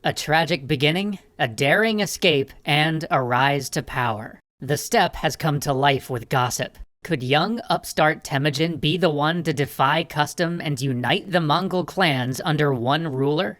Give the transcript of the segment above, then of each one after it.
A tragic beginning, a daring escape, and a rise to power. The steppe has come to life with gossip. Could young upstart Temujin be the one to defy custom and unite the Mongol clans under one ruler?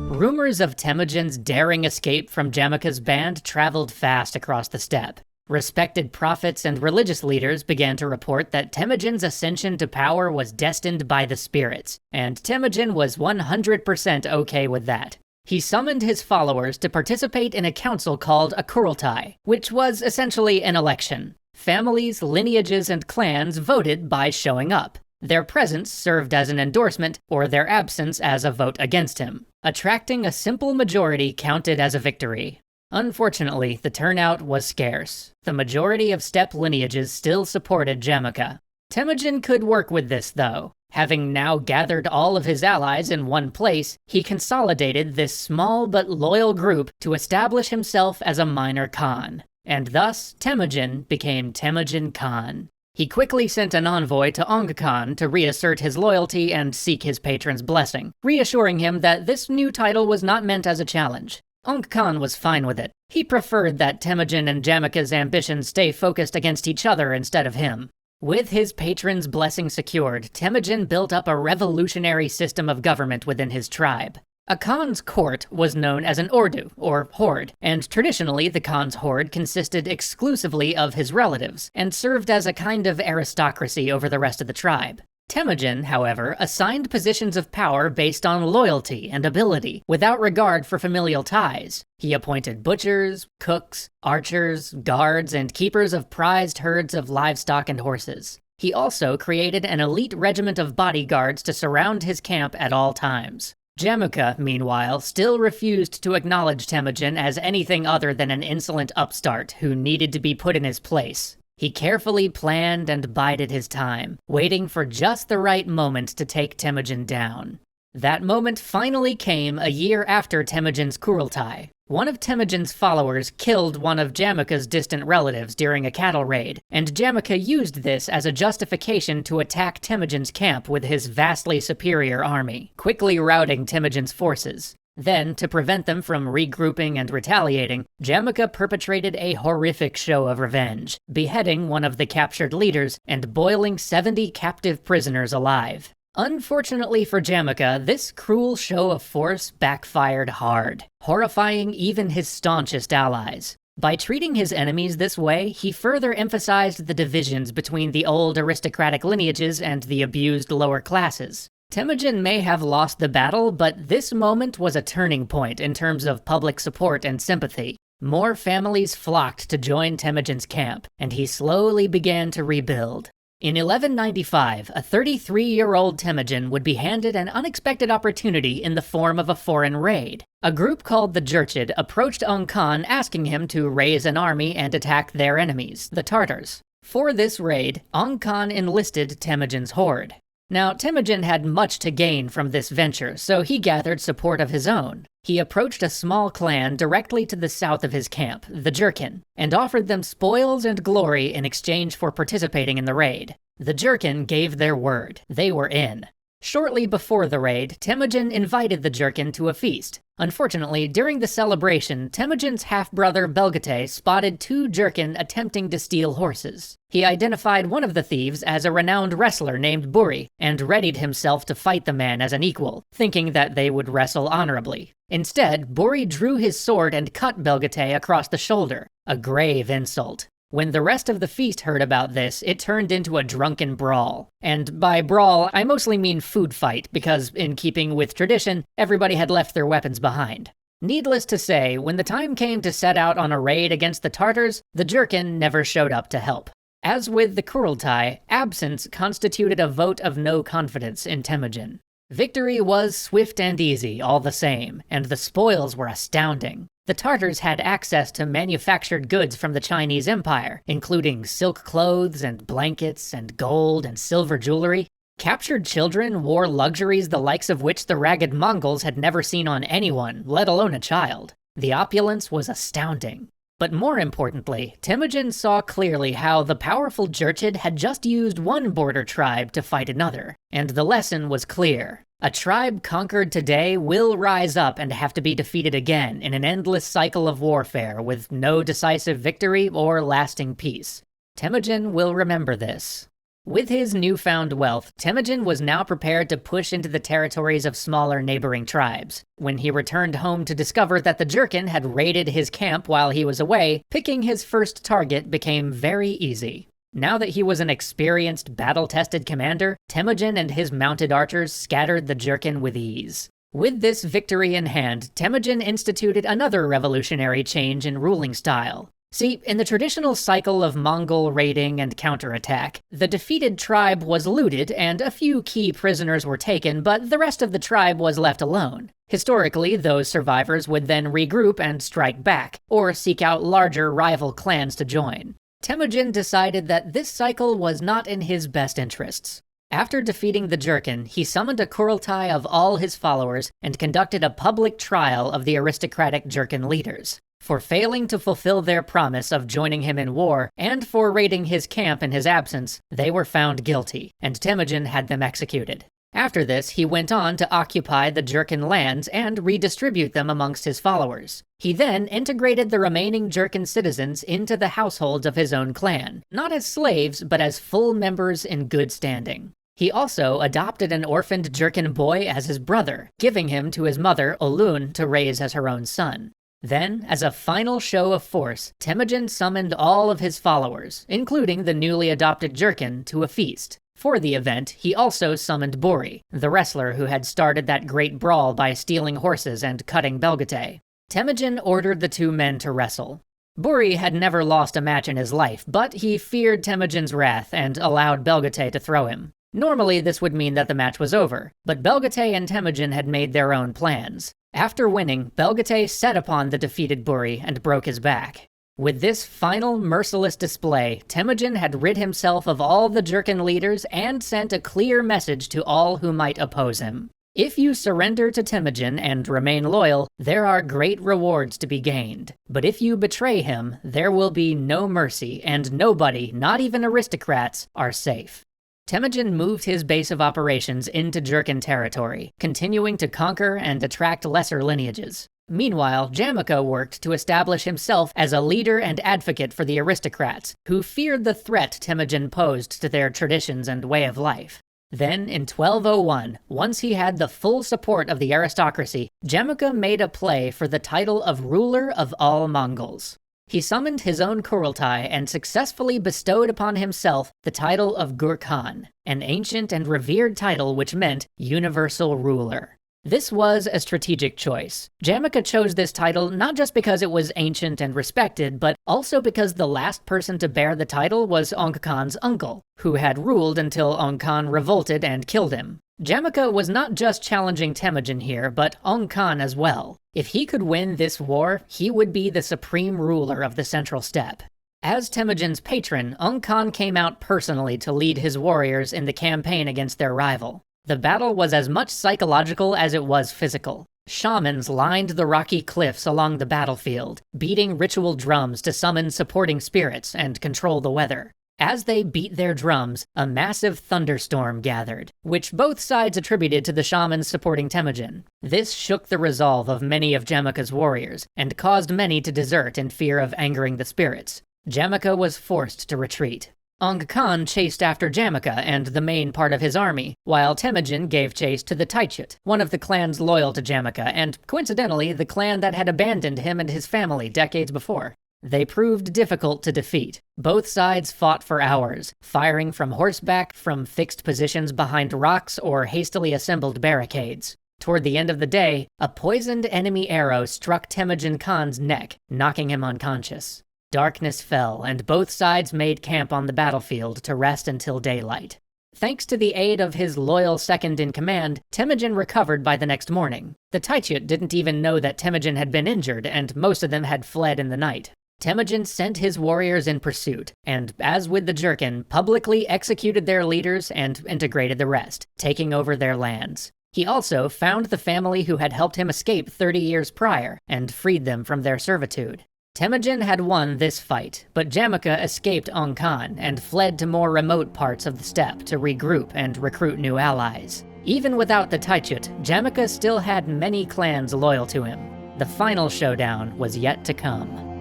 Rumors of Temujin's daring escape from Jamika's band traveled fast across the steppe. Respected prophets and religious leaders began to report that Temujin's ascension to power was destined by the spirits, and Temujin was 100% okay with that. He summoned his followers to participate in a council called a Kurultai, which was essentially an election. Families, lineages, and clans voted by showing up. Their presence served as an endorsement, or their absence as a vote against him. Attracting a simple majority counted as a victory. Unfortunately, the turnout was scarce. The majority of steppe lineages still supported Jamika. Temujin could work with this, though. Having now gathered all of his allies in one place, he consolidated this small but loyal group to establish himself as a minor Khan. And thus, Temujin became Temujin Khan. He quickly sent an envoy to Ong Khan to reassert his loyalty and seek his patron's blessing, reassuring him that this new title was not meant as a challenge. Ong Khan was fine with it. He preferred that Temujin and Jamika's ambitions stay focused against each other instead of him. With his patron's blessing secured, Temujin built up a revolutionary system of government within his tribe. A Khan's court was known as an ordu, or horde, and traditionally the Khan's horde consisted exclusively of his relatives, and served as a kind of aristocracy over the rest of the tribe. Temujin, however, assigned positions of power based on loyalty and ability, without regard for familial ties. He appointed butchers, cooks, archers, guards, and keepers of prized herds of livestock and horses. He also created an elite regiment of bodyguards to surround his camp at all times. Jamika, meanwhile, still refused to acknowledge Temujin as anything other than an insolent upstart who needed to be put in his place. He carefully planned and bided his time, waiting for just the right moment to take Temujin down. That moment finally came a year after Temujin's Kurultai. One of Temujin's followers killed one of Jamika's distant relatives during a cattle raid, and Jamika used this as a justification to attack Temujin's camp with his vastly superior army, quickly routing Temujin's forces. Then, to prevent them from regrouping and retaliating, Jamika perpetrated a horrific show of revenge, beheading one of the captured leaders and boiling 70 captive prisoners alive. Unfortunately for Jamika, this cruel show of force backfired hard, horrifying even his staunchest allies. By treating his enemies this way, he further emphasized the divisions between the old aristocratic lineages and the abused lower classes. Temujin may have lost the battle, but this moment was a turning point in terms of public support and sympathy. More families flocked to join Temujin's camp, and he slowly began to rebuild. In 1195, a 33-year-old Temujin would be handed an unexpected opportunity in the form of a foreign raid. A group called the Jurchid approached Ong Khan asking him to raise an army and attack their enemies, the Tartars. For this raid, Ong Khan enlisted Temujin's horde. Now, Temujin had much to gain from this venture, so he gathered support of his own. He approached a small clan directly to the south of his camp, the Jurchen, and offered them spoils and glory in exchange for participating in the raid. The Jurchen gave their word. They were in. Shortly before the raid, Temujin invited the Jurchen to a feast. Unfortunately, during the celebration, Temujin's half-brother Belgate spotted two Jurchen attempting to steal horses. He identified one of the thieves as a renowned wrestler named Buri, and readied himself to fight the man as an equal, thinking that they would wrestle honorably. Instead, Buri drew his sword and cut Belgate across the shoulder, a grave insult. When the rest of the feast heard about this, it turned into a drunken brawl. And by brawl, I mostly mean food fight, because in keeping with tradition, everybody had left their weapons behind. Needless to say, when the time came to set out on a raid against the Tartars, the Jurchen never showed up to help. As with the Kurultai, absence constituted a vote of no confidence in Temujin. Victory was swift and easy all the same, and the spoils were astounding. The Tartars had access to manufactured goods from the Chinese Empire, including silk clothes and blankets and gold and silver jewelry. Captured children wore luxuries the likes of which the ragged Mongols had never seen on anyone, let alone a child. The opulence was astounding. But more importantly, Temujin saw clearly how the powerful Jurchid had just used one border tribe to fight another, and the lesson was clear. A tribe conquered today will rise up and have to be defeated again in an endless cycle of warfare with no decisive victory or lasting peace. Temujin will remember this. With his newfound wealth, Temujin was now prepared to push into the territories of smaller neighboring tribes. When he returned home to discover that the Jurchen had raided his camp while he was away, picking his first target became very easy. Now that he was an experienced, battle-tested commander, Temujin and his mounted archers scattered the Jurchen with ease. With this victory in hand, Temujin instituted another revolutionary change in ruling style. See, in the traditional cycle of Mongol raiding and counterattack, the defeated tribe was looted and a few key prisoners were taken, but the rest of the tribe was left alone. Historically, those survivors would then regroup and strike back, or seek out larger rival clans to join. Temujin decided that this cycle was not in his best interests. After defeating the Jurchen, he summoned a Kurultai of all his followers and conducted a public trial of the aristocratic Jurchen leaders. For failing to fulfill their promise of joining him in war, and for raiding his camp in his absence, they were found guilty, and Temujin had them executed. After this, he went on to occupy the Jurchen lands and redistribute them amongst his followers. He then integrated the remaining Jurchen citizens into the households of his own clan, not as slaves, but as full members in good standing. He also adopted an orphaned Jurchen boy as his brother, giving him to his mother, Olun, to raise as her own son. Then, as a final show of force, Temujin summoned all of his followers, including the newly adopted Jurchen, to a feast. For the event, he also summoned Buri, the wrestler who had started that great brawl by stealing horses and cutting Belgate. Temujin ordered the two men to wrestle. Buri had never lost a match in his life, but he feared Temujin's wrath and allowed Belgate to throw him. Normally, this would mean that the match was over, but Belgate and Temujin had made their own plans. After winning, Belgate set upon the defeated Buri and broke his back. With this final merciless display, Temujin had rid himself of all the Jurchen leaders and sent a clear message to all who might oppose him. If you surrender to Temujin and remain loyal, there are great rewards to be gained. But if you betray him, there will be no mercy, and nobody, not even aristocrats, are safe. Temujin moved his base of operations into Jurchen territory, continuing to conquer and attract lesser lineages. Meanwhile, Jamaka worked to establish himself as a leader and advocate for the aristocrats, who feared the threat Temujin posed to their traditions and way of life. Then, in 1201, once he had the full support of the aristocracy, Jamaka made a play for the title of ruler of all Mongols. He summoned his own Kurultai and successfully bestowed upon himself the title of Gur-Khan, an ancient and revered title which meant universal ruler. This was a strategic choice. Jamaka chose this title not just because it was ancient and respected, but also because the last person to bear the title was Ong Khan's uncle, who had ruled until Ong Khan revolted and killed him. Jamaka was not just challenging Temujin here, but Ong Khan as well. If he could win this war, he would be the supreme ruler of the Central Steppe. As Temujin's patron, Ong Khan came out personally to lead his warriors in the campaign against their rival. The battle was as much psychological as it was physical. Shamans lined the rocky cliffs along the battlefield, beating ritual drums to summon supporting spirits and control the weather. As they beat their drums, a massive thunderstorm gathered, which both sides attributed to the shamans supporting Temujin. This shook the resolve of many of Jamaka's warriors, and caused many to desert in fear of angering the spirits. Jamaka was forced to retreat. Ong Khan chased after Jamaka and the main part of his army, while Temujin gave chase to the Taichut, one of the clans loyal to Jamaka, and coincidentally the clan that had abandoned him and his family decades before. They proved difficult to defeat. Both sides fought for hours, firing from horseback, from fixed positions behind rocks, or hastily assembled barricades. Toward the end of the day, a poisoned enemy arrow struck Temujin Khan's neck, knocking him unconscious. Darkness fell, and both sides made camp on the battlefield to rest until daylight. Thanks to the aid of his loyal second-in-command, Temujin recovered by the next morning. The Taichut didn't even know that Temujin had been injured, and most of them had fled in the night. Temujin sent his warriors in pursuit, and, as with the Jurchen, publicly executed their leaders and integrated the rest, taking over their lands. He also found the family who had helped him escape 30 years prior, and freed them from their servitude. Temujin had won this fight, but Jamaka escaped Ongkan and fled to more remote parts of the steppe to regroup and recruit new allies. Even without the Taichut, Jamaka still had many clans loyal to him. The final showdown was yet to come.